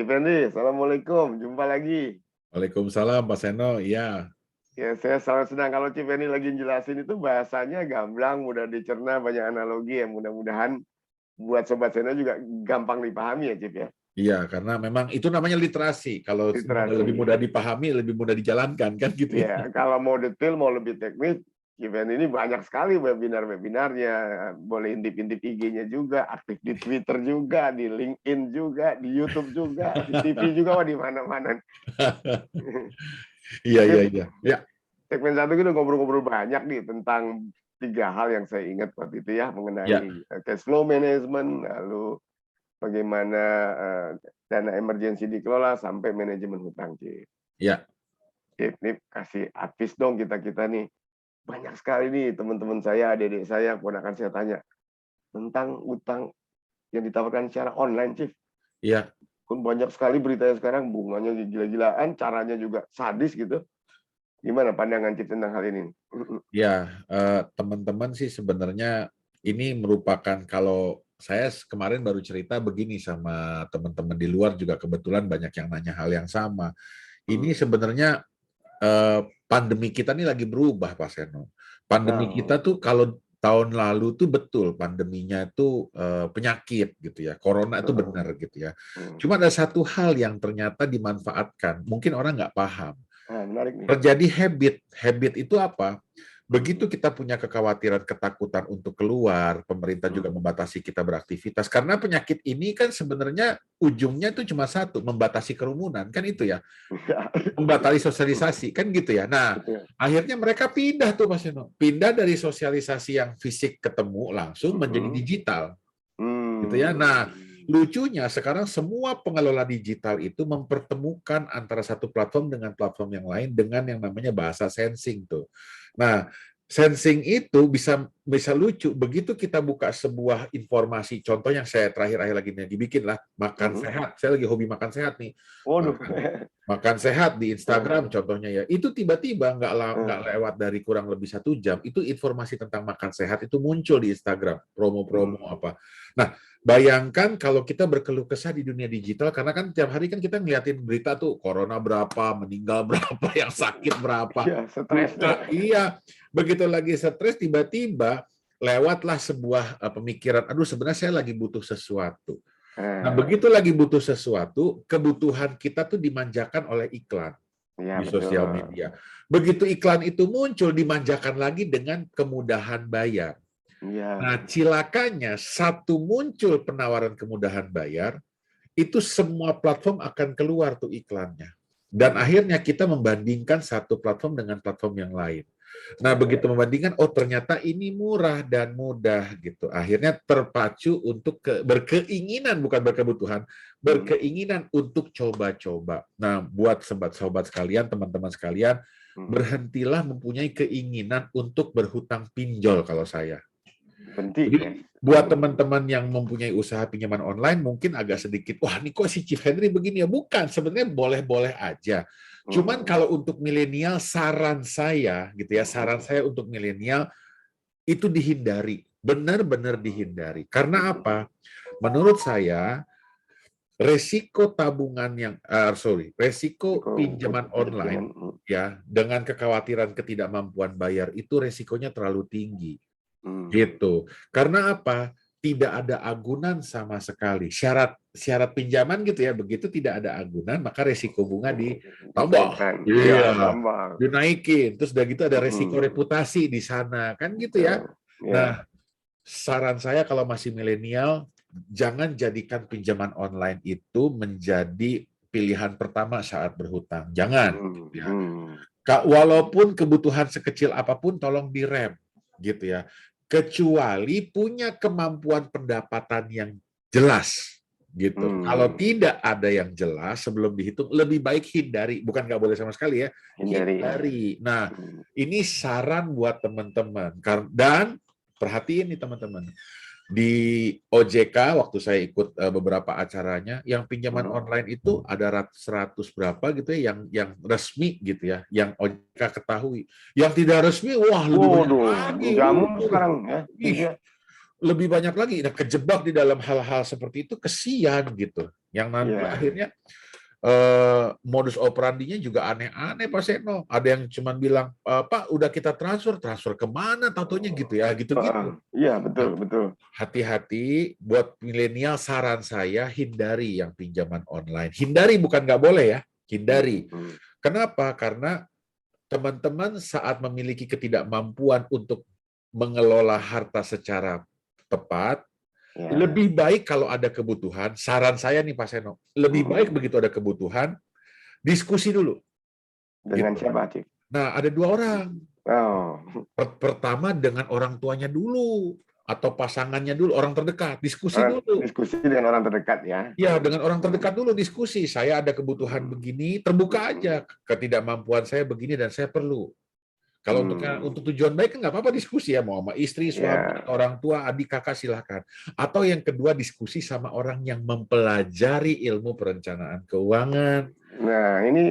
Cip Henry, Assalamualaikum, jumpa lagi. Waalaikumsalam, Pak Seno. Iya, Ya, saya sangat senang kalau Cip Henry lagi jelasin itu bahasanya gamblang, mudah dicerna, banyak analogi ya. Mudah-mudahan buat Sobat Seno juga gampang dipahami ya, Cip ya. iya, karena memang itu namanya literasi. Kalau lebih Literasi. mudah dipahami, lebih mudah dijalankan, kan gitu ya. Ya, kalau mau detail, mau lebih teknis, Cip Henry ini banyak sekali webinar-webinarnya. Boleh intip-intip IG-nya juga, aktif di Twitter juga, di LinkedIn juga, di YouTube juga, di TV juga, wah, di mana-mana. Iya, iya, Cip, iya. Ya, segmen satu kita ngobrol-ngobrol banyak nih tentang tiga hal yang saya ingat waktu itu ya, ya, mengenai cash flow management, lalu bagaimana dana emergensi dikelola sampai manajemen hutang. Cip, ya, ini kasih advice dong kita nih. Banyak sekali nih teman-teman saya, adik-adik saya, ponakan saya tanya tentang utang yang ditawarkan secara online, Cip. ya, Kan banyak sekali beritanya sekarang, bunganya gila-gilaan, caranya juga sadis gitu. Gimana pandangan Cip tentang hal ini? ya. Teman-teman sih sebenarnya ini merupakan, kalau saya kemarin baru cerita begini sama teman-teman di luar juga kebetulan banyak yang nanya hal yang sama. Ini sebenarnya pandemi kita ini lagi berubah, Pak Seno. Pandemi Nah, kita tuh kalau tahun lalu tuh betul pandeminya itu penyakit gitu ya, corona itu benar gitu ya. Cuma ada satu hal yang ternyata dimanfaatkan, mungkin orang nggak paham. nah, menarik nih. Terjadi habit. Habit itu apa? Begitu kita punya kekhawatiran, ketakutan untuk keluar, pemerintah juga membatasi kita beraktivitas. Karena penyakit ini kan sebenarnya ujungnya itu cuma satu, membatasi kerumunan. Kan itu ya, membatasi sosialisasi. Kan gitu ya. Nah, Betul. akhirnya mereka pindah tuh, Mas Yeno. Pindah dari sosialisasi yang fisik ketemu langsung menjadi digital. Gitu ya. Nah, lucunya sekarang semua pengelola digital itu mempertemukan antara satu platform dengan platform yang lain dengan yang namanya bahasa sensing tuh. Nah, sensing itu bisa bisa lucu begitu kita buka sebuah informasi. Contoh yang saya terakhir-akhir lagi nih dibikin lah, makan sehat. Saya lagi hobi makan sehat nih. Waduh. Makan sehat di Instagram contohnya ya. Itu tiba-tiba nggak lewat dari kurang lebih 1 jam, itu informasi tentang makan sehat itu muncul di Instagram, promo-promo apa. Nah, bayangkan kalau kita berkeluh kesah di dunia digital, karena kan tiap hari kan kita ngeliatin berita tuh, corona berapa, meninggal berapa, yang sakit berapa. Ya, stres deh. Iya, begitu lagi stres, tiba-tiba lewatlah sebuah pemikiran, aduh sebenarnya saya lagi butuh sesuatu. Nah, begitu lagi butuh sesuatu, kebutuhan kita tuh dimanjakan oleh iklan Ya, di betul. sosial media. Begitu iklan itu muncul, dimanjakan lagi dengan kemudahan bayar. Ya. Nah, cilakanya satu muncul penawaran kemudahan bayar, itu semua platform akan keluar tuh iklannya. Dan akhirnya kita membandingkan satu platform dengan platform yang lain. Nah, begitu membandingkan, oh ternyata ini murah dan mudah gitu. Akhirnya terpacu untuk berkeinginan, bukan berkebutuhan, berkeinginan untuk coba-coba. Nah, buat sobat-sobat sekalian, teman-teman sekalian, berhentilah mempunyai keinginan untuk berhutang pinjol kalau saya. Penting ya. Jadi buat teman-teman yang mempunyai usaha pinjaman online mungkin agak sedikit, wah ini kok si Chief Henry begini ya? Bukan, sebenarnya boleh-boleh aja. Cuman kalau untuk milenial, saran saya gitu ya, saran saya untuk milenial itu dihindari, benar-benar dihindari. Karena apa? Menurut saya resiko tabungan yang resiko pinjaman online ya dengan kekhawatiran ketidakmampuan bayar itu resikonya terlalu tinggi. Gitu. Karena apa? Tidak ada agunan sama sekali. Syarat pinjaman gitu ya, begitu tidak ada agunan, maka resiko bunga ditambah. Iya, Iya, tambah. dinaikin. Terus udah gitu ada resiko reputasi di sana, kan gitu ya. Nah, saran saya kalau masih milenial, jangan jadikan pinjaman online itu menjadi pilihan pertama saat berhutang. Jangan. Gitu ya. Walaupun kebutuhan sekecil apapun, tolong direm. Gitu ya. Kecuali punya kemampuan pendapatan yang jelas gitu. Kalau tidak ada yang jelas sebelum dihitung, lebih baik hindari. Bukan nggak boleh sama sekali ya, hindari. Nah, ini saran buat teman-teman. Dan perhatiin nih teman-teman. Di OJK waktu saya ikut beberapa acaranya, yang pinjaman online itu ada 100 berapa gitu ya, yang resmi gitu ya, yang OJK ketahui. Yang tidak resmi, wah lebih banyak lagi. Jamu sekarang ya. Ih, lebih banyak lagi. Nah, kejebak di dalam hal-hal seperti itu kesian gitu. Yang nanti akhirnya modus operandinya juga aneh-aneh Pak Seno. Ada yang cuma bilang, Pak udah kita transfer kemana tatonya gitu ya, gitu-gitu. Iya, betul, betul. Hati-hati buat milenial, saran saya hindari yang pinjaman online. Hindari bukan nggak boleh ya, hindari. Kenapa? Karena teman-teman saat memiliki ketidakmampuan untuk mengelola harta secara tepat, lebih baik kalau ada kebutuhan, saran saya nih Pak Seno, lebih baik begitu ada kebutuhan, diskusi dulu. Dengan Gitu. siapa, Cik? Nah, ada 2 orang. Oh. Pertama dengan orang tuanya dulu, atau pasangannya dulu, orang terdekat, diskusi dulu. Diskusi dengan orang terdekat ya. Ya, dengan orang terdekat dulu diskusi. Saya ada kebutuhan begini, terbuka aja. Ketidakmampuan saya begini dan saya perlu. Kalau untuk tujuan baik nggak apa-apa diskusi ya, mau sama istri, suami, orang tua, adik, kakak silahkan. Atau yang kedua diskusi sama orang yang mempelajari ilmu perencanaan keuangan. Nah ini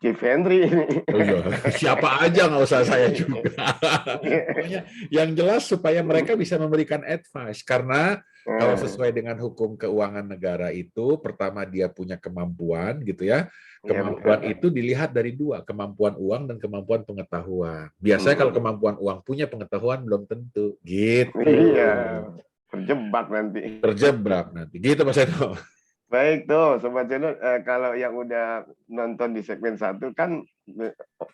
Chief Henry ini. Oh iya, siapa aja nggak usah saya juga. Pokoknya yang jelas supaya mereka bisa memberikan advice, karena kalau sesuai dengan hukum keuangan negara itu, pertama dia punya kemampuan gitu ya. Kemampuan itu dilihat dari 2, kemampuan uang dan kemampuan pengetahuan. Biasanya kalau kemampuan uang punya pengetahuan belum tentu, gitu. Iya, terjebak nanti. Terjebak nanti, gitu Mas Eno. Baik tuh, Sobat Channel, kalau yang udah nonton di segmen 1 kan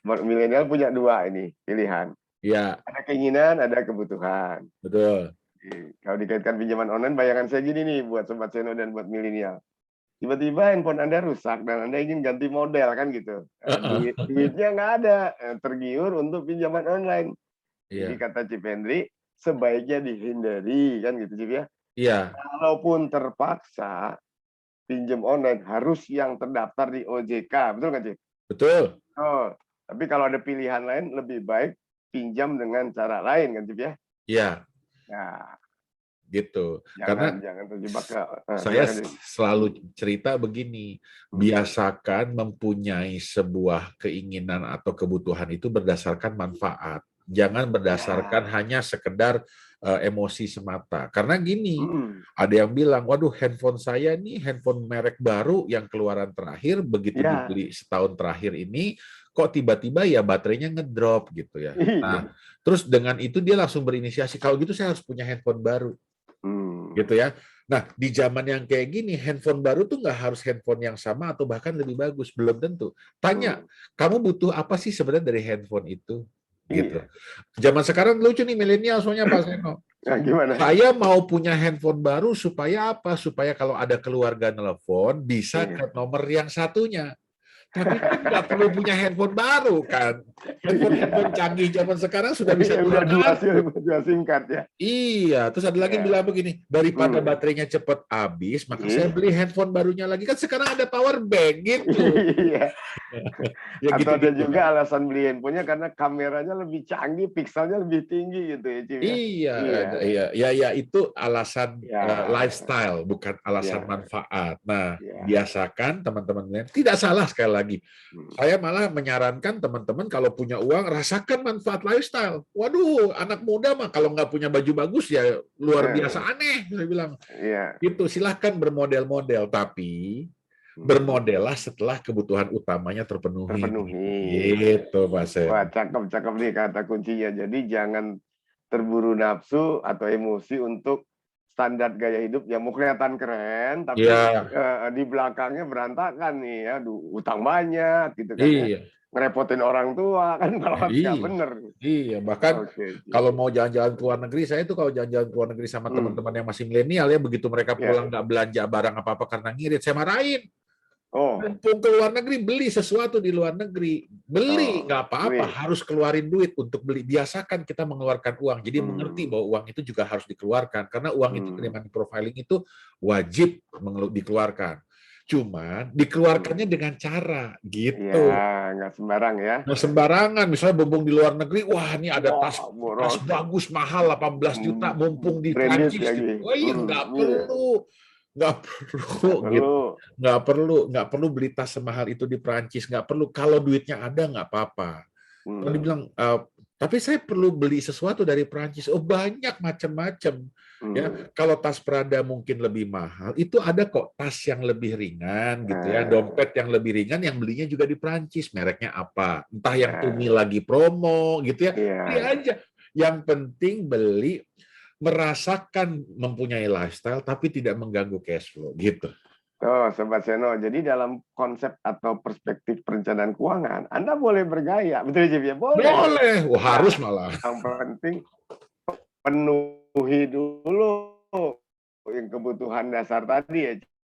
milenial punya 2 ini pilihan. Iya. Ada keinginan, ada kebutuhan. Betul. Kalau dikaitkan pinjaman online, bayangan saya gini nih buat Sobat Channel dan buat milenial. Tiba-tiba handphone Anda rusak dan Anda ingin ganti model kan gitu. Duitnya nggak ada, tergiur untuk pinjaman online. Jadi kata Cip Henry, sebaiknya dihindari kan gitu Cip ya. Iya. Kalaupun terpaksa pinjam online harus yang terdaftar di OJK, betul nggak Cip? Betul. Oh, tapi kalau ada pilihan lain lebih baik pinjam dengan cara lain kan Cip ya? Iya. Nah, gitu. jangan terjebak. Saya selalu cerita begini, biasakan mempunyai sebuah keinginan atau kebutuhan itu berdasarkan manfaat. Jangan berdasarkan hanya sekedar emosi semata. Karena gini, ada yang bilang, waduh handphone saya nih handphone merek baru yang keluaran terakhir, begitu dibeli setahun terakhir ini, kok tiba-tiba ya baterainya ngedrop gitu ya. Nah, terus dengan itu dia langsung berinisiasi, kalau gitu saya harus punya handphone baru. Gitu ya. Nah, di zaman yang kayak gini, handphone baru tuh nggak harus handphone yang sama atau bahkan lebih bagus, belum tentu. Tanya, kamu butuh apa sih sebenarnya dari handphone itu? Gitu. Zaman sekarang lucu nih milenial soalnya Pak Seno. Nah, gimana? Saya mau punya handphone baru supaya apa? Supaya kalau ada keluarga nelpon bisa ke nomor yang satunya. Tapi kan nggak perlu punya handphone baru kan. Handphone canggih zaman sekarang sudah bisa dua SIM card ya. Iya, terus ada lagi bilang begini, daripada baterainya cepat habis, maka saya beli handphone barunya lagi. Kan sekarang ada power bank gitu. Iya. Ya, atau gitu, ada juga alasan beli handphonenya karena kameranya lebih canggih, pikselnya lebih tinggi gitu ya, Cip, ya? Iya, itu alasan lifestyle, bukan alasan manfaat. Nah, biasakan teman-teman tidak salah sekali lagi. Saya malah menyarankan teman-teman kalau punya uang, rasakan manfaat lifestyle. Waduh, anak muda mah kalau nggak punya baju bagus ya luar biasa aneh, saya bilang. Itu silahkan bermodel-model, tapi bermodellah setelah kebutuhan utamanya terpenuhi. Gitu, Mas. Wah, cakep nih kata kuncinya. Jadi jangan terburu nafsu atau emosi untuk standar gaya hidup yang mau kelihatan keren, tapi di belakangnya berantakan nih ya, utang banyak gitu kan ya, ngerepotin orang tua kan kalau nggak bener. Iya, bahkan kalau mau jalan-jalan ke luar negeri, saya itu kalau jalan-jalan ke luar negeri sama teman-teman yang masih milenial ya, begitu mereka pulang nggak belanja barang apa-apa karena ngirit, saya marahin. Mumpung ke luar negeri, beli sesuatu di luar negeri. Beli, nggak apa-apa, harus keluarin duit untuk beli. Biasakan kita mengeluarkan uang. Jadi mengerti bahwa uang itu juga harus dikeluarkan. Karena uang itu money profiling itu wajib dikeluarkan. Cuman dikeluarkannya dengan cara gitu. Ya, nggak sembarang ya. Nggak sembarangan. Misalnya bumbung di luar negeri, wah ini ada tas bagus, mahal, 18 juta, mumpung di Prancis. Oh iya, nggak perlu. Nggak perlu beli tas semahal itu di Prancis, nggak perlu. Kalau duitnya ada nggak apa-apa. Kalau dibilang tapi saya perlu beli sesuatu dari Prancis, banyak macam-macam. Ya, kalau tas Prada mungkin lebih mahal, itu ada kok tas yang lebih ringan gitu ya, dompet yang lebih ringan yang belinya juga di Prancis, mereknya apa? Entah yang Tumi lagi promo gitu ya, beli aja. Yang penting beli, merasakan mempunyai lifestyle tapi tidak mengganggu cash flow gitu. Oh, Sobat Seno, jadi dalam konsep atau perspektif perencanaan keuangan, Anda boleh bergaya, betul Chief ya? Boleh. Boleh, wah, harus malah. Yang penting penuhi dulu yang kebutuhan dasar tadi ya,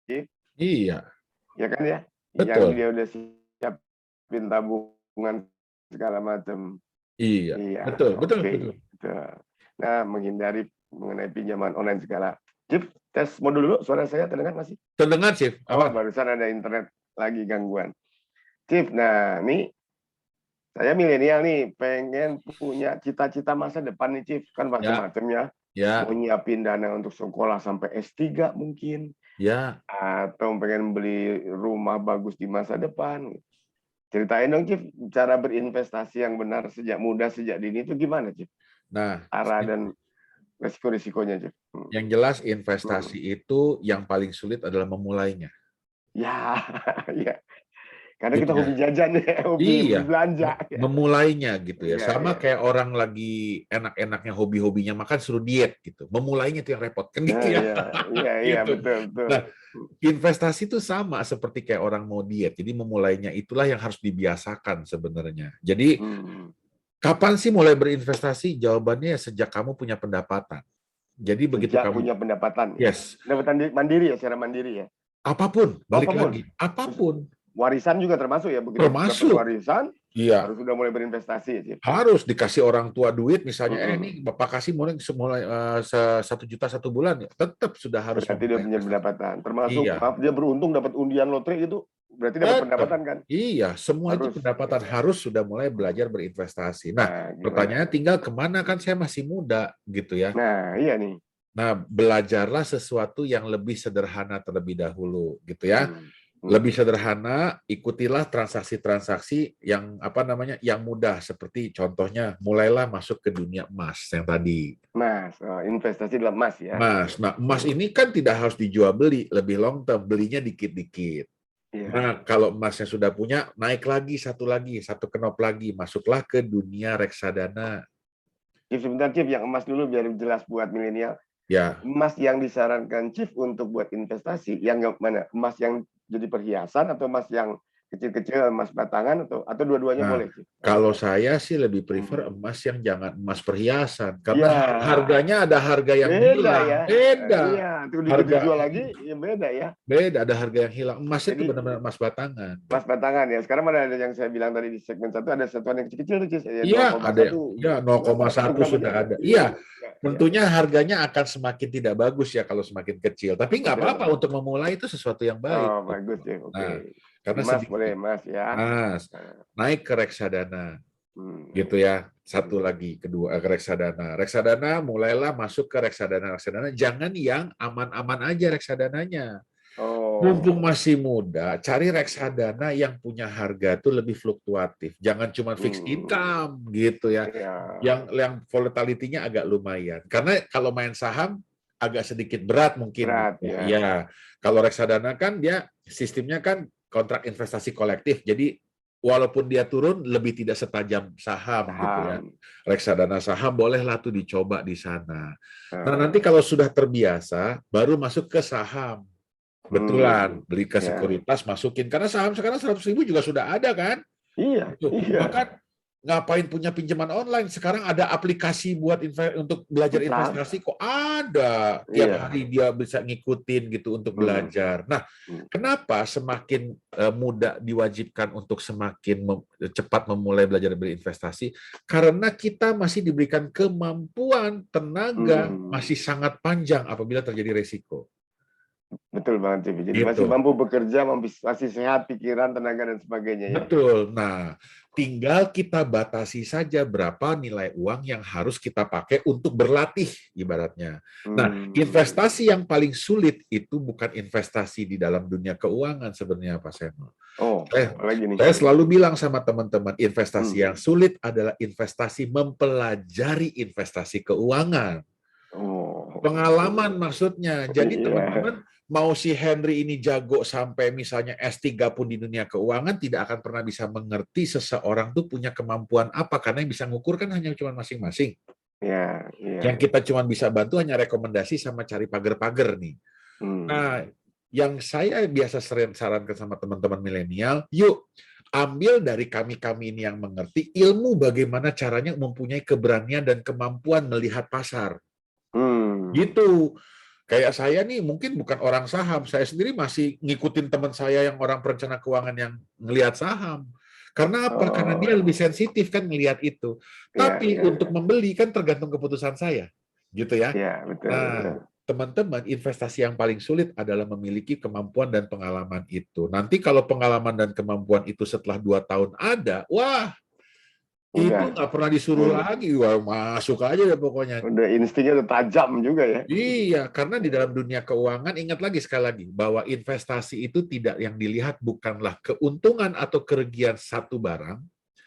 Chief. Iya. Ya kan ya? Yang Betul. dia udah siapin tabungan segala macam. Iya. Betul, betul, betul. Nah, menghindari mengenai pinjaman online segala. Chief, tes modul dulu, suara saya terdengar masih? Terdengar, Chief. Oh, barusan ada internet lagi gangguan. Chief, nah ini saya milenial nih, pengen punya cita-cita masa depan nih, Chief. Kan macam-macamnya. Ya. Mau nyiapin dana untuk sekolah sampai S3 mungkin. Ya. Atau pengen beli rumah bagus di masa depan. Ceritain dong, Chief, cara berinvestasi yang benar sejak muda, sejak dini itu gimana, Chief? Nah, arah dan resiko-risikonya, Chief. Yang jelas investasi itu yang paling sulit adalah memulainya. Ya, ya. Karena gitu kita hobi jajan ya, hobi belanja. Memulainya gitu ya. Sama kayak orang lagi enak-enaknya hobi-hobinya makan suruh diet gitu. Memulainya itu yang repot kan gitu ya. Iya, betul. Nah, investasi itu sama seperti kayak orang mau diet. Jadi memulainya itulah yang harus dibiasakan sebenarnya. Jadi kapan sih mulai berinvestasi? Jawabannya sejak kamu punya pendapatan. Jadi begitu kamu punya pendapatan. Yes. Pendapatan mandiri ya, secara mandiri ya. Apapun, balik lagi. Apapun. Warisan juga termasuk ya, begitu termasuk. Dapat warisan, harus sudah mulai berinvestasi ya. Harus dikasih orang tua duit, misalnya, ini Bapak kasih mulai 1 juta 1 bulan, ya tetap sudah harus. Berarti dia punya pendapatan. Termasuk dia beruntung dapat undian lotre itu, berarti dapat pendapatan kan? Iya, semua itu pendapatan, harus sudah mulai belajar berinvestasi. Nah, pertanyaannya tinggal kemana, kan saya masih muda gitu ya. Nah, iya nih. Nah, belajarlah sesuatu yang lebih sederhana terlebih dahulu gitu ya. Lebih sederhana, ikutilah transaksi-transaksi yang yang mudah, seperti contohnya mulailah masuk ke dunia emas yang tadi. Investasi dalam emas ya. Nah, emas ini kan tidak harus dijual beli, lebih long term, belinya dikit-dikit. Nah, kalau emasnya sudah punya, naik lagi, satu knop lagi, masuklah ke dunia reksadana. Chief, sebentar Chief, yang emas dulu biar jelas buat milenial. Ya. Emas yang disarankan Chief untuk buat investasi, yang mana? Emas yang jadi perhiasan atau emas yang kecil-kecil, emas batangan atau dua-duanya boleh? Chief? Kalau saya sih lebih prefer emas yang jangan emas perhiasan, karena harganya ada harga yang hilang. Ya? Beda. Iya, harga dijual lagi ya beda ya. Beda, ada harga yang hilang. Emas itu benar-benar emas batangan. Emas batangan ya. Sekarang ada yang saya bilang tadi di segmen 1, ada satuan yang kecil-kecil. Iya, ada. Ya, 0,1 sudah ada. Iya. Tentunya harganya akan semakin tidak bagus ya kalau semakin kecil. Tapi nggak apa-apa, untuk memulai itu sesuatu yang baik. Oh, bagus ya. Oke. Nah, karena Mas boleh Mas ya. Mas, naik ke reksadana. Gitu ya. Satu lagi, kedua ke reksadana. Reksadana, mulailah masuk ke reksadana. Jangan yang aman-aman aja reksadananya. Mumpung masih muda, cari reksadana yang punya harga itu lebih fluktuatif. Jangan cuma fixed income gitu ya. Yang volatility-nya agak lumayan. Karena kalau main saham agak sedikit berat mungkin. Ya. Kalau reksadana kan dia sistemnya kan kontrak investasi kolektif. Jadi walaupun dia turun lebih tidak setajam saham gitu ya. Reksadana saham bolehlah tuh dicoba di sana. Nah, nanti kalau sudah terbiasa baru masuk ke saham. Betulan, beli ke sekuritas, masukin. Karena saham sekarang 100.000 juga sudah ada kan? Iya. Bahkan ngapain punya pinjaman online? Sekarang ada aplikasi buat untuk belajar investasi kok ada. Tiap hari dia bisa ngikutin gitu untuk belajar. Nah, kenapa semakin muda diwajibkan untuk semakin cepat memulai belajar berinvestasi? Karena kita masih diberikan kemampuan, tenaga masih sangat panjang apabila terjadi resiko. Betul banget, Cipi. Jadi masih mampu bekerja, masih sehat pikiran, tenaga dan sebagainya ya. Betul. Nah, tinggal kita batasi saja berapa nilai uang yang harus kita pakai untuk berlatih ibaratnya. Nah, investasi yang paling sulit itu bukan investasi di dalam dunia keuangan sebenarnya, Pak Seno. Saya selalu bilang sama teman-teman, investasi yang sulit adalah investasi mempelajari investasi keuangan. Oh, Pengalaman maksudnya. Jadi iya. teman-teman, mau si Henry ini jago sampai misalnya S3 pun di dunia keuangan, tidak akan pernah bisa mengerti seseorang tuh punya kemampuan apa, karena yang bisa ngukur kan hanya cuma masing-masing. Iya, iya. Yang kita cuma bisa bantu hanya rekomendasi sama cari pagar-pagar nih. Hmm. Nah, yang saya biasa sering sarankan sama teman-teman milenial, yuk ambil dari kami-kami ini yang mengerti ilmu bagaimana caranya mempunyai keberanian dan kemampuan melihat pasar. Hmm. Gitu. Kayak saya nih mungkin bukan orang saham, saya sendiri masih ngikutin teman saya yang orang perencana keuangan yang ngelihat saham. Karena apa? Karena dia lebih Oh, sensitif kan ngelihat itu. iya, Tapi iya, untuk iya. membeli kan tergantung keputusan saya. Gitu ya. Iya, betul, betul. Nah, teman-teman, investasi yang paling sulit adalah memiliki kemampuan dan pengalaman itu. Nanti kalau pengalaman dan kemampuan itu setelah 2 tahun ada, wah, itu Udah, nggak pernah disuruh lagi. Wah, masuk aja deh pokoknya. udah instingnya udah tajam juga ya. Iya, karena di dalam dunia keuangan, ingat lagi sekali lagi, bahwa investasi itu tidak yang dilihat bukanlah keuntungan atau kerugian satu barang,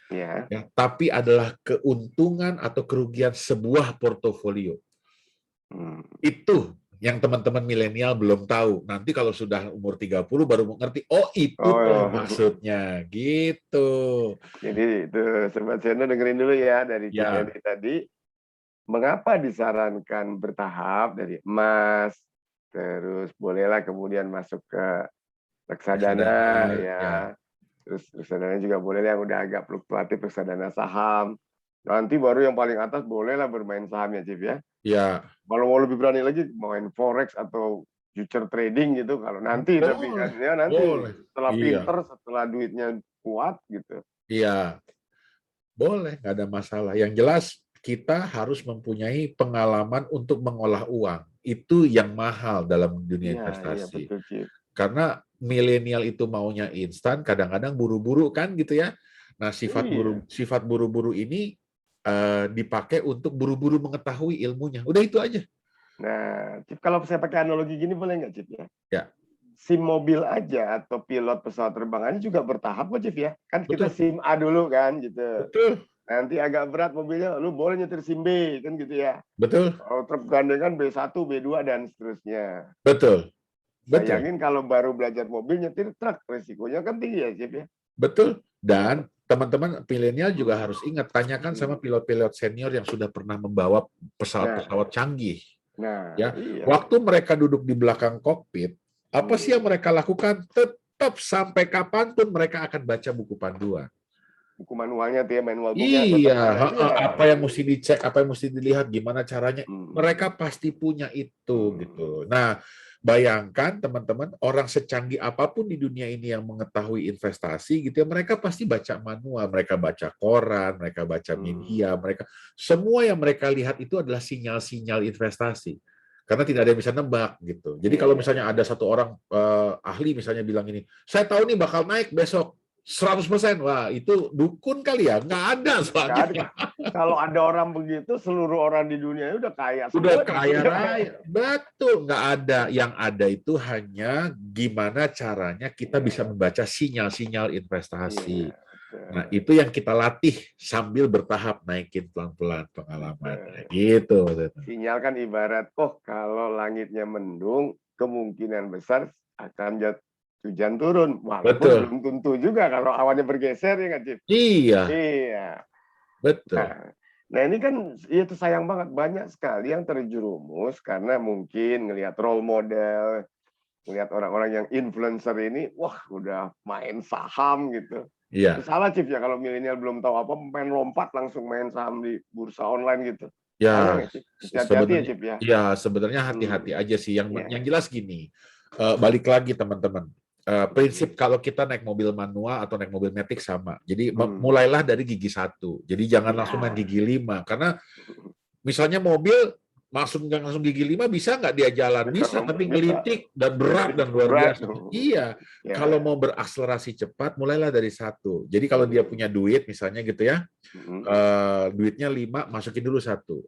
Ya. ya, tapi adalah keuntungan atau kerugian sebuah portofolio. Hmm. Itu yang teman-teman milenial belum tahu. Nanti kalau sudah umur 30 baru mengerti, oh itu tuh Oh, maksudnya, gitu. jadi itu Sobat Seno dengerin dulu ya dari Cip Ya, Henry tadi. Mengapa disarankan bertahap dari emas, terus bolehlah kemudian masuk ke reksadana, reksadana ya, ya. Terus reksadana juga boleh yang udah agak fluktuatif reksadana saham. Nanti baru yang paling atas bolehlah bermain saham ya, Cip ya. ya, Kalau mau lebih berani lagi main forex atau future trading gitu kalau nanti tapi kan boleh, ya nanti boleh. setelah Iya, pinter, setelah duitnya kuat gitu. iya. Boleh, nggak ada masalah. Yang jelas kita harus mempunyai pengalaman untuk mengolah uang. Itu yang mahal dalam dunia Iya, iya investasi. betul, Cip. Karena milenial itu maunya instan, kadang-kadang buru-buru kan gitu ya. Nah, Iya. sifat buru-buru ini dipakai untuk buru-buru mengetahui ilmunya. Udah itu aja. Nah, Cip, kalau saya pakai analogi gini boleh nggak, Cip ya? Ya, SIM mobil aja atau pilot pesawat terbang aja juga bertahap kok, Cip ya. Kan kita betul. SIM A dulu kan gitu. Betul. Nanti agak berat mobilnya, lu boleh nyetir SIM B kan gitu ya. Betul. Kalau truk gandengan B1, B2 dan seterusnya. Betul. Betul. Bayangin kalau baru belajar mobil nyetir truk, resikonya kan tinggi ya, Cip ya. Betul. Dan teman-teman milenial juga Hmm. harus ingat, tanyakan sama Hmm. pilot-pilot senior yang sudah pernah membawa Nah, pesawat-pesawat canggih. nah, Ya, iya. waktu mereka duduk di belakang kokpit, apa sih yang Hmm. mereka lakukan? Tetap sampai kapanpun mereka akan baca buku panduan. Buku manualnya tuh ya, manual booknya tetap Iya, ada. Iya. apa yang mesti dicek, apa yang mesti dilihat, gimana caranya. Hmm. Mereka pasti punya itu gitu. Hmm. Nah, bayangkan teman-teman, orang secanggih apapun di dunia ini yang mengetahui investasi gitu ya, mereka pasti baca manual, mereka baca koran, mereka baca Hmm. media, mereka semua yang mereka lihat itu adalah sinyal-sinyal investasi. Karena tidak ada yang bisa nebak gitu. Jadi Iya, kalau iya, misalnya iya. ada satu orang ahli misalnya bilang ini, saya tahu nih bakal naik besok 100%. Wah, itu dukun kali ya? Nggak ada Nggak soalnya. ada. Kalau ada orang begitu, seluruh orang di dunia udah kaya Udah semua, Cip. kaya raya. Betul, nggak ada. Yang ada itu hanya gimana caranya kita bisa Iya, membaca sinyal-sinyal iya, investasi. Nah, betul, itu yang kita latih sambil bertahap naikin pelan-pelan pengalamannya. betul. Gitu. Sinyal kan ibarat, oh kalau langitnya mendung, kemungkinan besar akan hujan turun. Walaupun Betul. belum tentu juga kalau awannya bergeser ya nggak, Cip? Iya, Iya. betul. Nah, nah ini kan itu sayang banget banyak sekali yang terjerumus karena mungkin ngelihat role model, ngelihat orang-orang yang influencer ini, wah udah main saham gitu. Itu Iya. salah, Cip ya, kalau milenial belum tahu apa, main lompat langsung main saham di bursa online gitu. Bahaya Ya, nggak, Cip? Mesti hati-hati ya, sebenarnya Cip ya. ya sebenarnya hati-hati Hmm, aja sih. Yang ya. jelas gini, balik lagi teman-teman. Prinsip kalau kita naik mobil manual atau naik mobil matic sama. Jadi Hmm, mulailah dari gigi 1. Jadi jangan langsung main ya. gigi 5. Karena misalnya mobil langsung gigi 5 bisa nggak dia jalan? Bisa, tapi Bisa. ngelitik dan berat Jadi dan luar berat. biasa. Iya, kalau Ya. mau berakselerasi cepat, mulailah dari 1. Jadi kalau dia Hmm, punya duit misalnya gitu ya, hmm, duitnya 5, masukin dulu 1.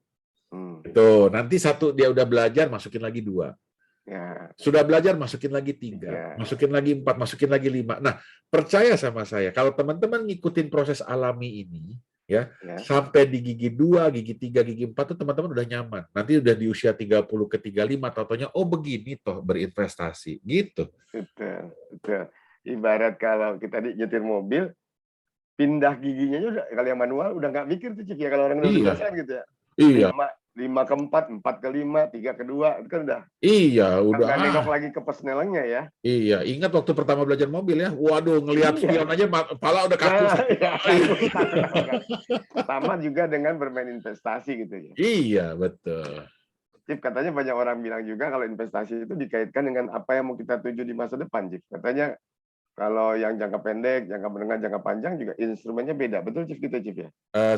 hmm. Itu nanti 1 dia udah belajar, masukin lagi 2. Ya. Sudah belajar, masukin lagi 3. 3. Masukin lagi 4, masukin lagi 5. Nah, percaya sama saya, kalau teman-teman ngikutin proses alami ini, ya. Ya. Sampai di gigi 2, gigi 3, gigi 4 tuh teman-teman udah nyaman. Nanti udah di usia 30 ke 35 tau-taunya oh begini toh berinvestasi gitu. Betul, betul. Ibarat kalau kita nyetir mobil, pindah giginya udah kalau yang manual udah nggak mikir tuh Cip ya kalau orang udah Iya, kebiasaan gitu ya. iya, 5 ke 4, 4 ke 5, 3 ke 2 itu kan udah iya, udah nggak nengok lagi ke persnelengnya ya. iya. Ingat waktu pertama belajar mobil ya, waduh ngelihat spion Iya. aja kepala udah kaku. Nah, ya, takut. Sama juga dengan bermain investasi gitu ya. Iya, betul. Cip, katanya banyak orang bilang juga kalau investasi itu dikaitkan dengan apa yang mau kita tuju di masa depan, Cip. Katanya kalau yang jangka pendek, jangka menengah, jangka panjang juga instrumennya beda. Betul, Cip, gitu, Cip ya?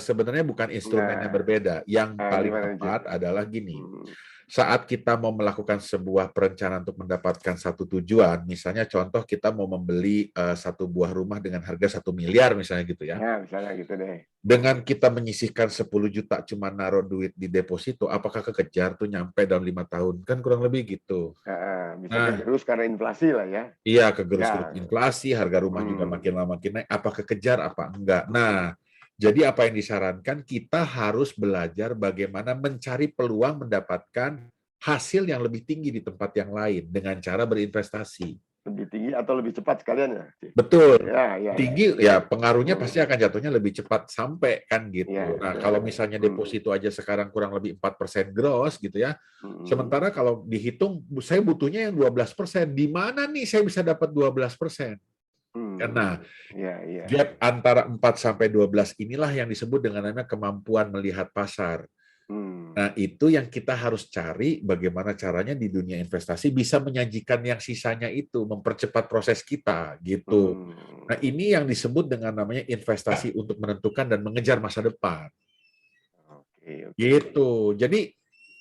Sebenarnya bukan instrumen yang Nah, berbeda. Yang paling gimana nih, Cip? tepat adalah gini. Hmm. Saat kita mau melakukan sebuah perencanaan untuk mendapatkan satu tujuan, misalnya contoh kita mau membeli satu buah rumah dengan harga 1 miliar misalnya gitu ya. Nah, misalnya gitu deh. Dengan kita menyisihkan 10 juta cuma naruh duit di deposito, apakah kekejar tuh nyampe dalam 5 tahun? Kan kurang lebih gitu. Bisa Nah, kegerus karena inflasi lah ya. iya kegerus-gerus Ya. inflasi, harga rumah juga makin lama makin naik. Apa kekejar, apa enggak? Nah, jadi apa yang disarankan, kita harus belajar bagaimana mencari peluang mendapatkan hasil yang lebih tinggi di tempat yang lain dengan cara berinvestasi. Lebih tinggi atau lebih cepat sekalian ya, Cip? Betul. Ya. Tinggi ya pengaruhnya pasti akan jatuhnya lebih cepat sampai kan gitu. Ya, Nah, kalau misalnya deposito aja sekarang kurang lebih 4% gross gitu ya. Sementara kalau dihitung saya butuhnya yang 12%. Di mana nih saya bisa dapat 12%? Karena ya. gap antara 4 sampai 12 inilah yang disebut dengan namanya kemampuan melihat pasar. Nah, itu yang kita harus cari bagaimana caranya di dunia investasi bisa menyajikan yang sisanya itu, mempercepat proses kita gitu. Nah, ini yang disebut dengan namanya investasi untuk menentukan dan mengejar masa depan. Oke. Gitu. Jadi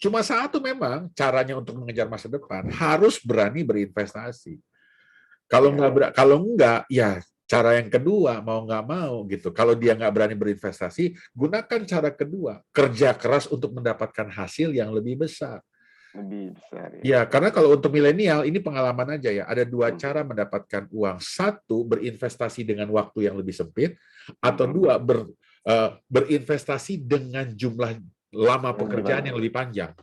cuma satu memang caranya untuk mengejar masa depan, harus berani berinvestasi. Kalau enggak, ya cara yang kedua mau nggak mau gitu. Kalau dia nggak berani berinvestasi, gunakan cara kedua, kerja keras untuk mendapatkan hasil yang lebih besar. Lebih besar ya. Ya, karena kalau untuk milenial ini pengalaman aja ya. Ada 2 cara mendapatkan uang. 1, berinvestasi dengan waktu yang lebih sempit, atau 2, berinvestasi dengan jumlah lama pekerjaan yang lebih panjang.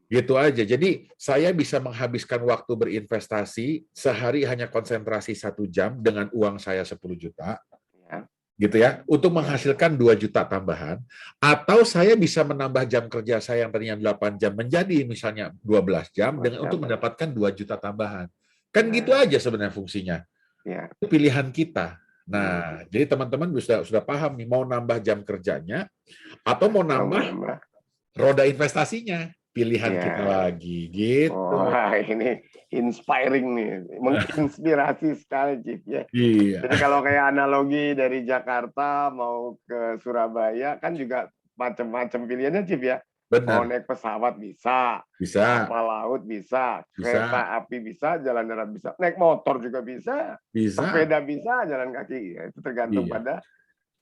Gitu aja. Jadi saya bisa menghabiskan waktu berinvestasi sehari hanya konsentrasi 1 jam dengan uang saya 10 juta. Gitu ya, untuk menghasilkan 2 juta tambahan, atau saya bisa menambah jam kerja saya yang tadinya 8 jam menjadi misalnya 12 jam dengan untuk mendapatkan 2 juta tambahan. Kan gitu aja sebenarnya fungsinya. Itu pilihan kita. Nah, jadi teman-teman sudah paham nih, mau nambah jam kerjanya atau mau nambah roda investasinya. Pilihan kita lagi, gitu. Wah, ini inspiring nih, menginspirasi sekali, Cip ya. Iya. Jadi kalau kayak analogi dari Jakarta mau ke Surabaya kan juga macam-macam pilihannya, Cip ya. Benar. Mau naik pesawat bisa, kapal laut bisa, kereta api bisa, jalan darat bisa, naik motor juga bisa, sepeda bisa, jalan kaki. Ya, itu tergantung pada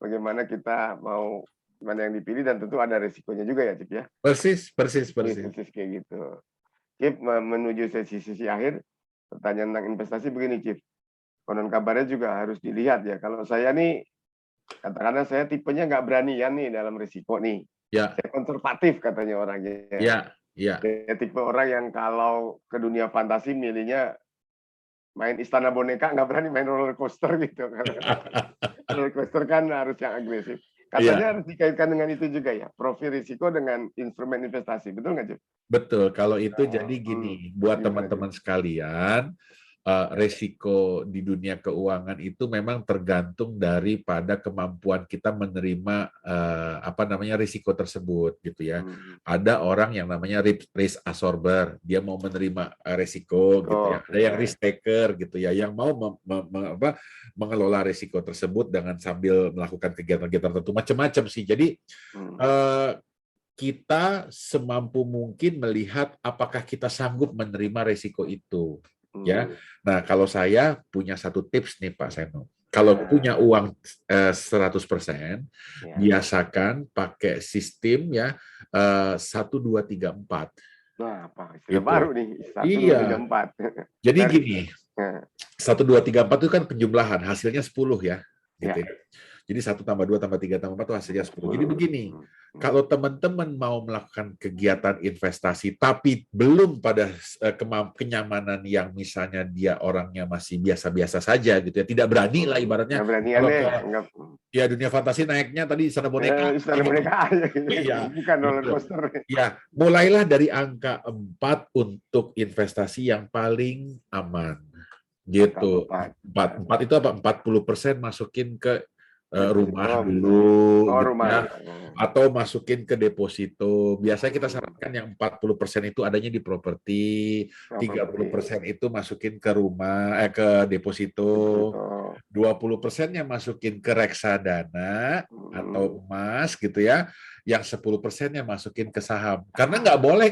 bagaimana kita mau mana yang dipilih dan tentu ada resikonya juga ya, Cip ya. Persis. Kayak gitu. Cip, menuju sesi akhir, pertanyaan tentang investasi begini, Cip. Konon kabarnya juga harus dilihat ya. Kalau saya nih, katakanlah saya tipenya nggak beranian nih dalam risiko nih. Ya. Saya konservatif katanya orangnya. Ya. Saya tipe orang yang kalau ke dunia fantasi milihnya main istana boneka, nggak berani main roller coaster gitu. Roller coaster kan harus yang agresif. Katanya harus dikaitkan dengan itu juga ya, profil risiko dengan instrumen investasi, betul nggak, Cip? Betul, kalau itu jadi gini, buat teman-teman sekalian, resiko di dunia keuangan itu memang tergantung daripada kemampuan kita menerima risiko tersebut gitu ya. Ada orang yang namanya risk absorber, dia mau menerima resiko gitu ya. Ada yang risk taker gitu ya, yang mau mengelola risiko tersebut dengan sambil melakukan kegiatan-kegiatan tertentu macam-macam sih. Jadi kita semampu mungkin melihat apakah kita sanggup menerima resiko itu. Ya, nah kalau saya punya satu tips nih Pak Seno, kalau punya uang 100%, biasakan pakai sistem ya 1, 2, 3, 4. Nah, apa istilah baru nih, 1, 2, 3, 4. Jadi gini, 1, 2, 3, 4 itu kan penjumlahan, hasilnya 10 ya. Gitu ya. Jadi 1 tambah 2 tambah 3 tambah 4 itu hasilnya 10. Jadi begini, kalau teman-teman mau melakukan kegiatan investasi tapi belum pada kenyamanan yang misalnya dia orangnya masih biasa-biasa saja gitu ya, tidak berani lah ibaratnya Nggak beranian kalau deh, ke anggap ya dunia fantasi naiknya tadi sana boneka istana gitu. boneka aja gitu. Iya, Bukan roller gitu. coaster. Ya, mulailah dari angka 4 untuk investasi yang paling aman. Gitu. 4 itu apa? 40% masukin ke rumah Deposito bisa. dulu Oh, gitu rumah. ya. Atau masukin ke deposito. Biasanya kita sarankan yang 40% itu adanya di properti, 30% itu masukin ke rumah, ke deposito, 20%-nya masukin ke reksadana atau emas gitu ya. Yang 10%-nya masukin ke saham. Karena nggak boleh,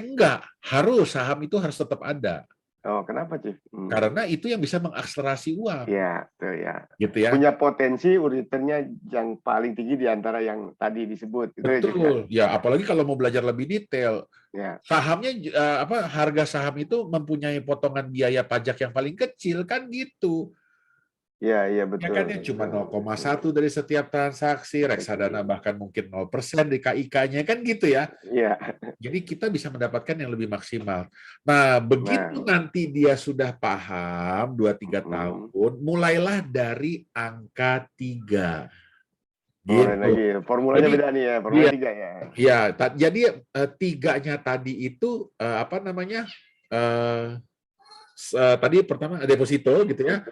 harus saham itu harus tetap ada. Oh, kenapa, Chief? Karena itu yang bisa mengakselerasi uang. Ya, betul ya. Gitu ya. Punya potensi returnnya yang paling tinggi di antara yang tadi disebut. Itu betul. Ya, apalagi kalau mau belajar lebih detail. Ya. Sahamnya harga saham itu mempunyai potongan biaya pajak yang paling kecil kan gitu. Ya, iya Ya betul. kan ya cuma 0,1 dari setiap transaksi, reksadana bahkan mungkin 0% di KIK-nya kan gitu ya. Iya. Jadi kita bisa mendapatkan yang lebih maksimal. Nah, begitu nanti dia sudah paham 2-3 tahun, mulailah dari angka 3. Mulai Gitu. lagi. Formulanya Jadi, beda nih ya, formula 3 ya. Iya, jadi 3-nya tadi itu apa namanya? Tadi pertama deposito gitu ya.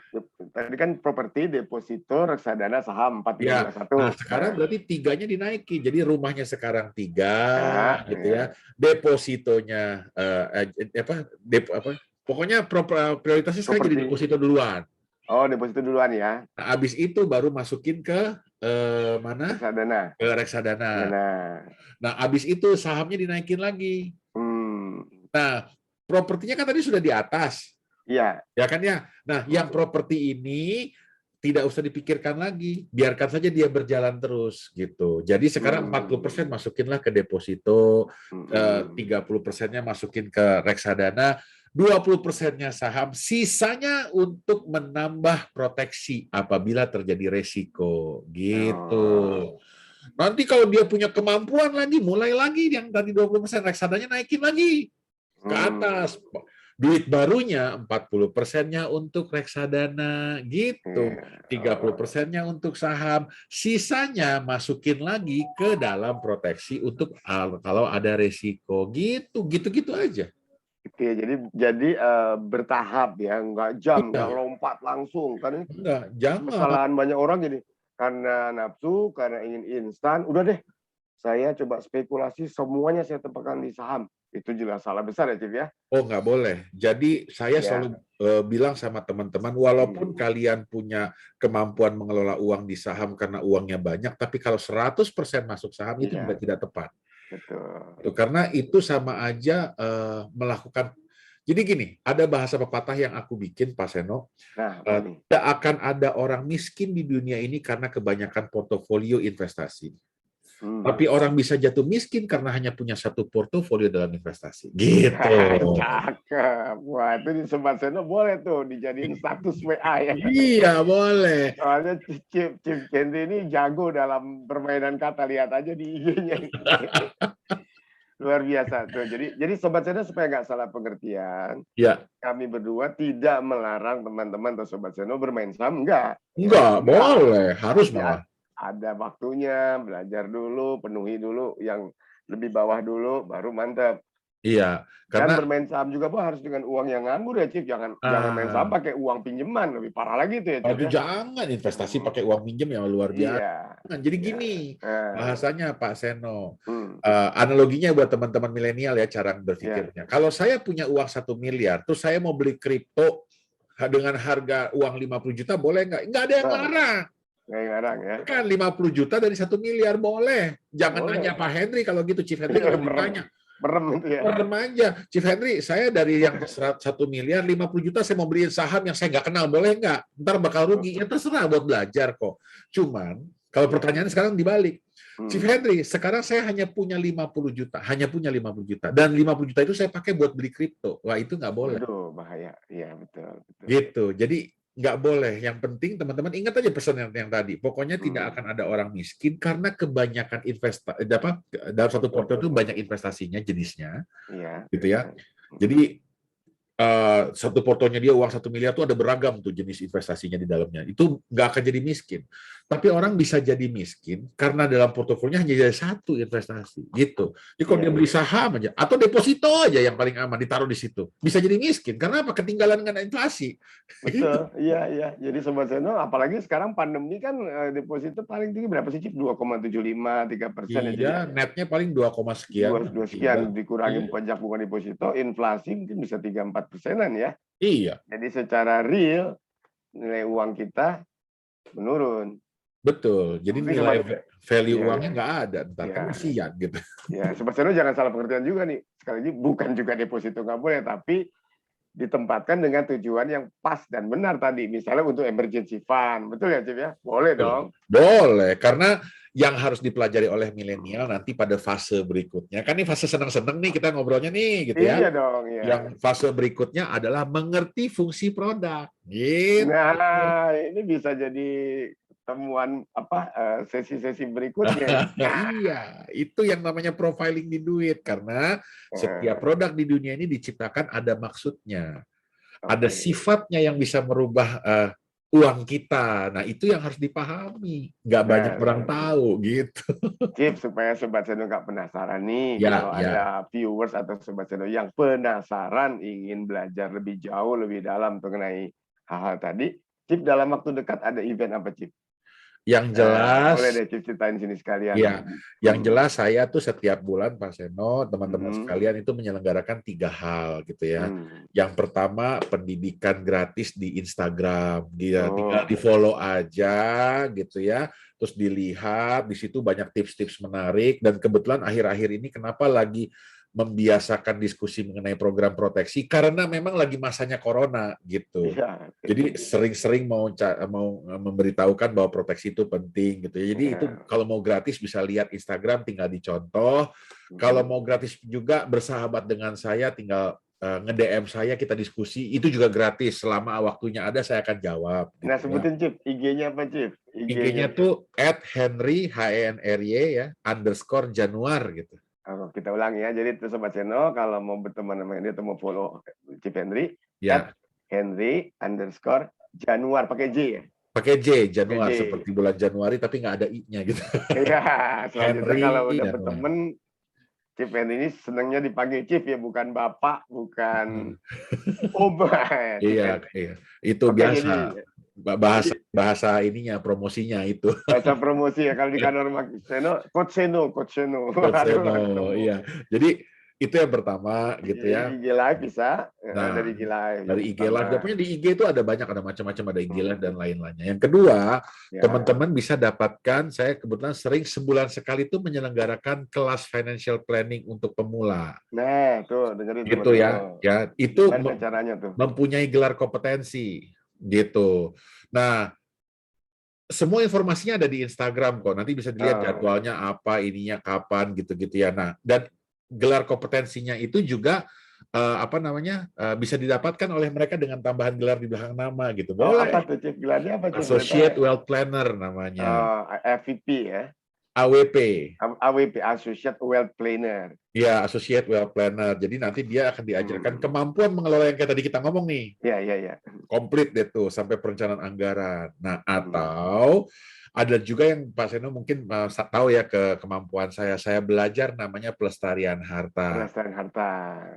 Tadi kan properti, deposito, reksadana, saham 4, 3, Ya, 2, 1. nah sekarang berarti 3-nya dinaiki. Jadi rumahnya sekarang 3 gitu ya. ya. Depositonya pokoknya prioritasnya sekarang jadi deposito duluan. Oh, deposito duluan ya. Nah, habis itu baru masukin ke mana? Reksadana. Ke reksadana. Nah, habis itu sahamnya dinaikin lagi. Nah, propertinya kan tadi sudah di atas. Iya. Ya kan ya. Nah, yang properti ini tidak usah dipikirkan lagi, biarkan saja dia berjalan terus gitu. Jadi sekarang 40% masukinlah ke deposito, 30%-nya masukin ke reksadana, 20%-nya saham, sisanya untuk menambah proteksi apabila terjadi resiko gitu. Nanti kalau dia punya kemampuan lagi, mulai lagi yang tadi 20% reksadanya naikin lagi ke atas. Duit barunya 40%-nya untuk reksadana gitu, 30%-nya untuk saham, sisanya masukin lagi ke dalam proteksi untuk kalau ada resiko gitu aja. Oke, jadi bertahap ya, nggak nggak lompat langsung kan. Jangan. Kesalahan banyak orang gini, karena nafsu, karena ingin instan, udah deh saya coba spekulasi semuanya saya tempatkan di saham. Itu jelas salah besar ya, Chief ya. Oh, nggak boleh. Jadi saya selalu bilang sama teman-teman, walaupun kalian punya kemampuan mengelola uang di saham karena uangnya banyak, tapi kalau 100% masuk saham itu juga tidak tepat. Betul. Karena itu sama aja melakukan. Jadi gini, ada bahasa pepatah yang aku bikin, Pak Seno. Tidak akan ada orang miskin di dunia ini karena kebanyakan portofolio investasi. Tapi orang bisa jatuh miskin karena hanya punya satu portofolio dalam investasi. Gitu. Cakep. Wah, itu di Sobat Seno boleh tuh dijadiin status WA ya. Iya, boleh. Soalnya Chief Henry ini jago dalam permainan kata. Lihat aja di IG-nya. Luar biasa tuh. Jadi Sobat Seno supaya nggak salah pengertian, kami berdua tidak melarang teman-teman atau Sobat Seno bermain saham, enggak. Enggak, boleh, harus malah. Ada waktunya, belajar dulu, penuhi dulu yang lebih bawah dulu, baru mantap. Iya, karena dan bermain saham juga harus dengan uang yang nganggur ya, Chief. Jangan main saham pakai uang pinjaman, lebih parah lagi tuh ya, Chief. Jangan investasi pakai uang pinjam yang luar biasa. Jadi gini, bahasanya Pak Seno, analoginya buat teman-teman milenial ya cara berpikirnya. Kalau saya punya uang 1 miliar, terus saya mau beli kripto dengan harga uang 50 juta, boleh nggak? Nggak ada yang larang. Ngarang ya. Kan 50 juta dari 1 miliar boleh. Jangan nanya Pak Henry kalau gitu, Chief Henry kalau ditanya. Merem itu ya. Merem aja. Chief Henry, saya dari yang 1 miliar, 50 juta saya mau beliin saham yang saya nggak kenal, boleh nggak? Ntar bakal rugi. Ya terserah buat belajar kok. Cuman, kalau pertanyaannya sekarang dibalik. Chief Henry, sekarang saya hanya punya 50 juta. Hanya punya 50 juta. Dan 50 juta itu saya pakai buat beli kripto. Wah, itu nggak boleh. Aduh, bahaya. Iya, betul. Gitu. Jadi, nggak boleh. Yang penting teman-teman ingat aja pesan yang tadi. Pokoknya tidak akan ada orang miskin karena kebanyakan dalam satu portfolio itu banyak investasinya jenisnya, Iya. gitu ya. Jadi satu portonya dia uang 1 miliar tuh ada beragam tuh jenis investasinya di dalamnya. Itu nggak akan jadi miskin. Tapi orang bisa jadi miskin karena dalam portofolionya hanya ada satu investasi, gitu. Jadi kalau dia beli saham aja atau deposito aja yang paling aman ditaruh di situ, bisa jadi miskin. Karena apa? Ketinggalan dengan inflasi. Gitu. Betul, iya, iya. Jadi Sobat Seno, apalagi sekarang pandemi kan deposito paling tinggi berapa sih, Cip? 2,75, 3% ya, Cip Iya, ya? netnya paling 2, sekian. Dua Iya. sekian dikurangi Iya. pajak bunga deposito, inflasi mungkin bisa 3-4%-an ya. Iya. Jadi secara real nilai uang kita menurun. Betul. Jadi Tapi nilai Sobat, value iya, uangnya nggak ada. Ntar iya, kan kasihan gitu. ya, Sobat Seno jangan salah pengertian juga nih. Sekali lagi bukan juga deposito nggak boleh, tapi ditempatkan dengan tujuan yang pas dan benar tadi. Misalnya untuk emergency fund. Betul ya, Cip ya? Boleh dong. Boleh, karena yang harus dipelajari oleh milenial nanti pada fase berikutnya. Kan ini fase senang-senang nih kita ngobrolnya nih, gitu ya. Iya dong, ya. Yang fase berikutnya adalah mengerti fungsi produk. Gitu. Nah, ini bisa jadi temuan sesi-sesi berikutnya. Iya, itu yang namanya profiling di duit. Karena setiap Eh, produk di dunia ini diciptakan ada maksudnya. Ada Oke. sifatnya yang bisa merubah uang kita. Nah, itu yang harus dipahami. Nggak banyak Nah, orang tahu, gitu. Cip, supaya Sobat Seno nggak penasaran nih, Ya, kalau ya. ada viewers atau Sobat Seno yang penasaran ingin belajar lebih jauh, lebih dalam mengenai hal-hal tadi, Cip dalam waktu dekat ada event apa, Cip? Yang jelas, Boleh deh Cip ceritain sini sekalian. ya, yang jelas saya tuh setiap bulan Pak Seno, teman-teman Hmm. sekalian itu menyelenggarakan 3 hal gitu ya. Hmm. Yang pertama pendidikan gratis di Instagram, dia tinggal Oh, di follow aja gitu ya. Terus dilihat di situ banyak tips-tips menarik dan kebetulan akhir-akhir ini kenapa lagi membiasakan diskusi mengenai program proteksi karena memang lagi masanya corona gitu. iya. Jadi sering-sering mau memberitahukan bahwa proteksi itu penting gitu ya. Jadi itu Iya. kalau mau gratis bisa lihat Instagram tinggal dicontoh. Kalau mau gratis juga bersahabat dengan saya tinggal nge-DM saya kita diskusi. Itu juga gratis selama waktunya ada saya akan jawab Nah, gitu ya. sebutin Cip, IG-nya apa, Cip? IG-nya. IG-nya tuh @Henry HENRY ya _Januar gitu. Kita ulangi ya. Jadi itu Sobat Seno, kalau mau berteman sama ini atau mau follow Cip Henry, Ya, @Henry_Januar pakai J ya. pakai J Pakai Januar J. seperti bulan Januari tapi nggak ada I-nya gitu. Iya, selanjutnya kalau Henry udah Januar. berteman, Cip Henry ini senangnya dipanggil Cip ya, bukan Bapak, bukan Om. Cip Iya, Henry. iya. Itu Oke, biasa. jadi Bahasa bahasa ininya promosinya itu. bahasa promosi ya kalau di kantor Mak Seno, Coach Seno, Coach Seno. Coach Aduh, Seno, ketemu. iya. Jadi itu yang pertama gitu ya. IG Live bisa, Nah, dari IG Live yang dari IG Live, pertama. pokoknya di IG itu ada banyak, ada macam-macam, ada IG Live dan lain-lainnya. Yang kedua, Ya. teman-teman bisa dapatkan, saya kebetulan sering sebulan sekali itu menyelenggarakan kelas financial planning untuk pemula. Nah, tuh dengerin Sobat Gitu Seno. ya. Itu Gimana caranya tuh? mempunyai gelar kompetensi gitu. Nah, semua informasinya ada di Instagram kok. Nanti bisa dilihat jadwalnya apa, ininya kapan gitu-gitu ya. Nah, dan gelar kompetensinya itu juga bisa didapatkan oleh mereka dengan tambahan gelar di belakang nama gitu. Oh, apa Boleh. tuh Cip? Gelarnya apa Cip? Boleh tahu Associate nggak? Wealth Planner namanya. FVP ya. AWP. AWP, Associate Wealth Planner. Ya, Associate Wealth Planner. Jadi nanti dia akan diajarkan kemampuan mengelola yang kayak tadi kita ngomong nih. Iya, iya, iya. Komplit deh tuh sampai perencanaan anggaran. Nah, atau ada juga yang Pak Seno mungkin tahu ya kemampuan saya. Saya belajar namanya pelestarian harta. Pelestarian harta.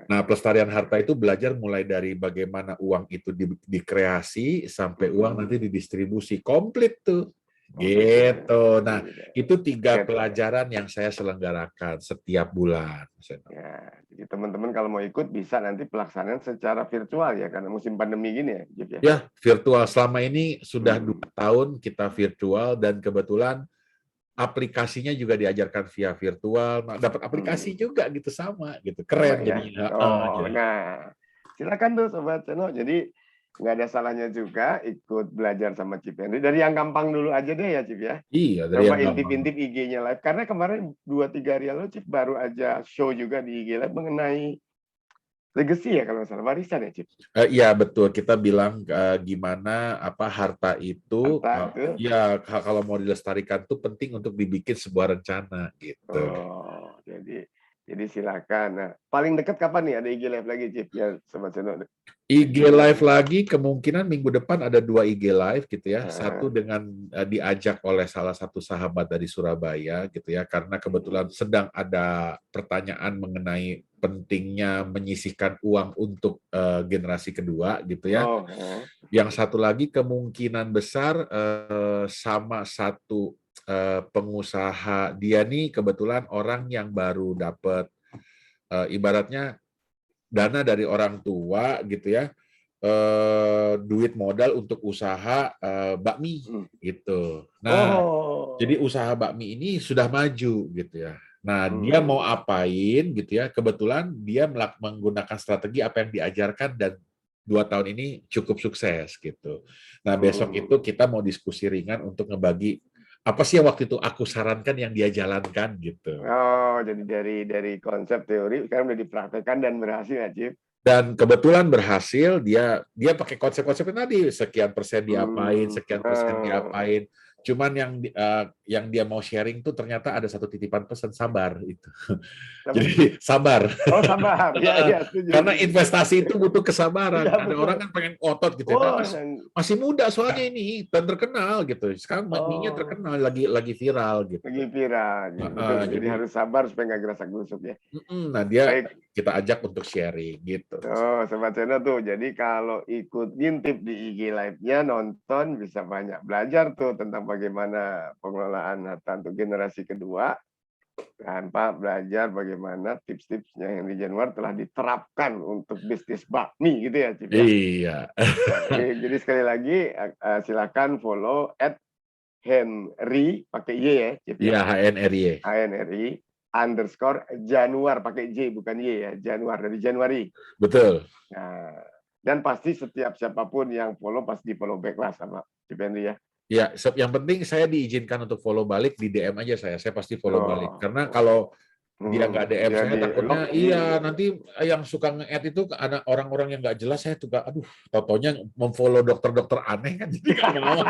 Nah, pelestarian harta itu belajar mulai dari bagaimana uang itu dikreasi sampai uang nanti didistribusi. Komplit tuh. Gitu. Nah, itu 3 pelajaran yang saya selenggarakan setiap bulan. Ya, jadi teman-teman kalau mau ikut bisa nanti pelaksanaan secara virtual ya karena musim pandemi gini ya, Jip ya. Ya, virtual. Selama ini sudah 2 tahun kita virtual dan kebetulan aplikasinya juga diajarkan via virtual. Nah, dapat aplikasi juga gitu sama gitu. Keren ya. jadinya. Oh, nah, silakan tuh Sobat Seno. Jadi nggak ada salahnya juga ikut belajar sama Cip Henry. Dari yang gampang dulu aja deh ya, Cip ya. Iya, dari Coba yang intip-intip IG-nya live. Karena kemarin 2-3 hari lalu Cip baru aja show juga di IG live mengenai legacy ya kalau nggak salah, warisan ya, Cip? Iya betul, kita bilang gimana apa harta itu Harta itu. ya kalau mau dilestarikan tuh penting untuk dibikin sebuah rencana gitu. Oh, jadi silakan. Nah, paling dekat kapan nih ada IG Live lagi, Cip? Ya, Sobat Seno. IG Live lagi kemungkinan minggu depan ada 2 IG Live gitu ya. Satu Heeh. dengan diajak oleh salah satu sahabat dari Surabaya gitu ya, karena kebetulan sedang ada pertanyaan mengenai pentingnya menyisihkan uang untuk generasi kedua gitu ya. Oh, heeh. Yang satu lagi kemungkinan besar sama satu pengusaha, dia nih kebetulan orang yang baru dapat ibaratnya dana dari orang tua gitu ya, duit modal untuk usaha bakmi Hmm. gitu. Nah, Oh. jadi usaha bakmi ini sudah maju gitu ya. Nah, dia mau Hmm. apain gitu ya? Kebetulan dia menggunakan strategi apa yang diajarkan dan 2 tahun ini cukup sukses gitu. Nah, besok itu Hmm. kita mau diskusi ringan untuk ngebagi apa sih yang waktu itu aku sarankan yang dia jalankan gitu. Oh, jadi dari konsep teori sekarang udah dipraktekkan dan berhasil ya, Cip? Dan kebetulan berhasil, dia pakai konsep-konsepnya tadi, sekian persen diapain, Hmm. sekian persen Oh. diapain. Cuman yang dia mau sharing tuh ternyata ada satu titipan pesan, sabar itu. Apa? Jadi sabar. Oh, sabar. Ya, ya, setuju, Karena setuju. investasi itu butuh kesabaran. Iya, Ada orang betul. kan pengen otot gitu ya. Nah, Oh, Mas, masih muda soalnya ini dan terkenal gitu. Sekarang mie-nya oh, terkenal lagi viral gitu. lagi viral. Betul. Jadi Jadi harus sabar supaya nggak gerasak-gerusuk ya. nah dia Baik. kita ajak untuk sharing gitu. Oh, Sobat Seno tuh. Jadi kalau ikut ngintip di IG Live-nya, nonton, bisa banyak belajar tuh tentang bagaimana pengelolaan harta untuk generasi kedua. Tanpa belajar bagaimana tips-tipsnya yang di Januari telah diterapkan untuk bisnis bakmi gitu ya, Cip ya. Iya. Jadi sekali lagi silakan follow @Henry pakai Y ya, Cip ya. Iya, HNRY. HNRI underscore Januar pakai J bukan Y ya, Januar dari Januari. Betul. Nah, dan pasti setiap siapapun yang follow pasti di follow back lah sama Cip Henry ya. Ya, yang penting saya diizinkan untuk follow balik, di DM aja saya pasti follow balik. Oh, Karena kalau dia nggak DM dia saya di takutnya, lock iya in. nanti yang suka nge-add itu ada orang-orang yang nggak jelas, saya juga, aduh, tau-taunya memfollow dokter-dokter aneh kan, jadi nggak mau.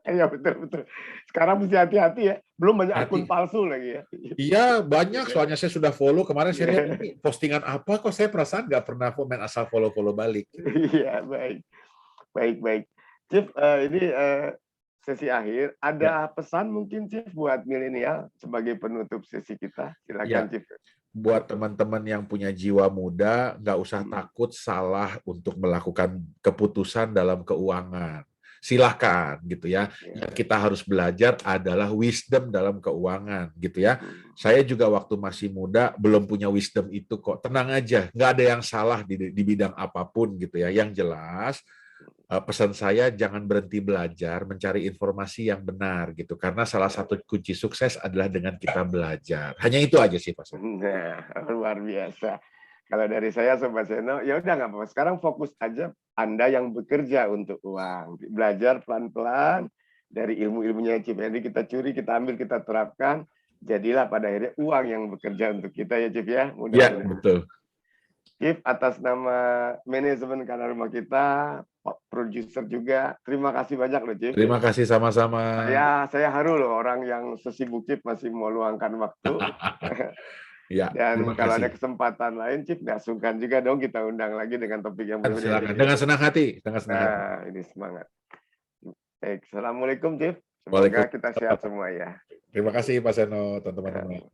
Iya betul. Sekarang mesti hati-hati ya. Belum banyak akun Hati. palsu lagi ya. Iya, banyak, soalnya saya sudah follow, kemarin saya lihat Iya, ini postingan apa, kok saya perasaan nggak pernah komen asal follow-follow balik. iya, baik. Baik. Chief, ini sesi akhir. Ya, Ada pesan mungkin Chief buat milenial sebagai penutup sesi kita? Silakan ya. Chief. Buat teman-teman yang punya jiwa muda, nggak usah takut salah untuk melakukan keputusan dalam keuangan. Silahkan gitu ya. Ya. Yang kita harus belajar adalah wisdom dalam keuangan gitu ya. Saya juga waktu masih muda belum punya wisdom itu kok. Tenang aja, nggak ada yang salah di bidang apapun gitu ya. Yang jelas pesan saya jangan berhenti belajar, mencari informasi yang benar gitu. Karena salah satu kunci sukses adalah dengan kita belajar. Hanya itu aja sih Pak. Nah, luar biasa. Kalau dari saya Sobat Seno, ya udah nggak apa-apa. Sekarang fokus aja Anda yang bekerja untuk uang. Belajar pelan-pelan dari ilmu-ilmunya Chief Henry kita curi, kita ambil, kita terapkan. Jadilah pada akhirnya uang yang bekerja untuk kita ya Chief ya. Ya, Mudah-mudahan. betul. Chief, atas nama manajemen Kanal Rumah kita, produser juga, terima kasih banyak loh Chief. Terima kasih sama-sama. Saya haru loh orang yang sesibuk Chief masih mau luangkan waktu. Ya, terima Dan kalau ada kasih. kesempatan lain, Cip, nggak sungkan juga dong kita undang lagi dengan topik yang berbeda. Silakan. Dengan senang hati. Dengan senang hati. Nah, ini semangat. Baik, Assalamualaikum, Cip. Semoga kita sehat Waalaikumsalam. semua ya. Terima kasih Pak Seno, teman-teman.